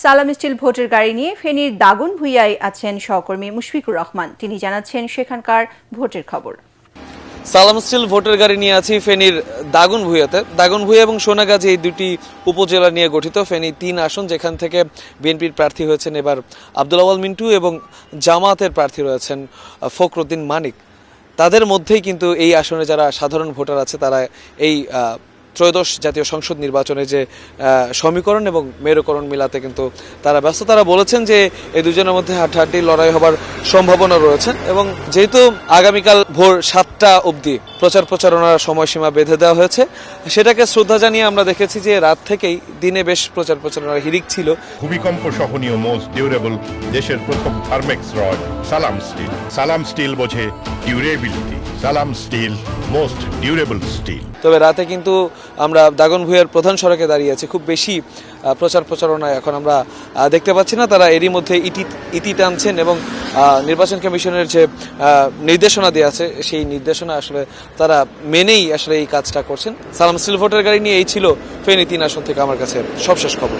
সালাম স্টিল ভোটের গাড়ি নিয়ে ফেনীর দাগনভূঞায় আছেন সহকর্মী মুশফিকুর রহমান। তিনি জানাচ্ছেন সেখানকার ভোটের খবর। সালাম স্টিল ভোটের গাড়ি নিয়ে আছি ফেনীর দাগনভূঞাতে। দাগনভূঞা এবং সোনাগাজী এই দুটি উপজেলা নিয়ে গঠিত ফেনী ৩ আসন, যেখান থেকে বিএনপির প্রার্থী হয়েছেন এবার আব্দুল আওয়াল মিন্টু এবং জামায়াতের প্রার্থী রয়েছেন ফখরুদ্দিন মানিক। তাদের মধ্যেই কিন্তু এই আসনে যারা সাধারণ ভোটার আছে তারা এই ত্রয়োদশ জাতীয় সংসদ নির্বাচনে যে সমীকরণ এবং মেরুকরণ মিলাতে কিন্তু তারা ব্যস্ত। তারা বলেছেন যে এই দুজনের মধ্যে হাড্ডাহাড্ডি লড়াই হবার সম্ভাবনা রয়েছে এবং যেহেতু আগামীকাল ভোর 7টা অবধি প্রচারণার সময়সীমা বেঁধে দেওয়া হয়েছে, সেটাকে শ্রদ্ধা জানিয়ে আমরা দেখেছি যে রাত থেকেই দিনে বেশ প্রচারণার হিড়িক ছিল। ভূমিকম্প সহনীয় মোস্ট ডিউরেবল দেশের প্রথম থার্মেক্স রড সালাম স্টিল। সালাম স্টিল বোঝে ডিউরেবিলিটি। সালাম স্টিল মোস্ট ডিউরেবল স্টিল। তবে রাতে কিন্তু আমরা দাগনভূঞার প্রধান সড়কে দাঁড়িয়ে আছি, খুব বেশি প্রচারণায় এখন আমরা দেখতে পাচ্ছি না। তারা এরই মধ্যে ইতি টানছেন এবং নির্বাচন কমিশনের যে নির্দেশনা দেওয়া আছে সেই নির্দেশনা আসলে তারা মেনেই আসলে এই কাজটা করছেন। সালাম স্টিল ভোটের গাড়ি নিয়ে এই ছিল ফেনী ৩ আসন থেকে আমার কাছে সবশেষ খবর।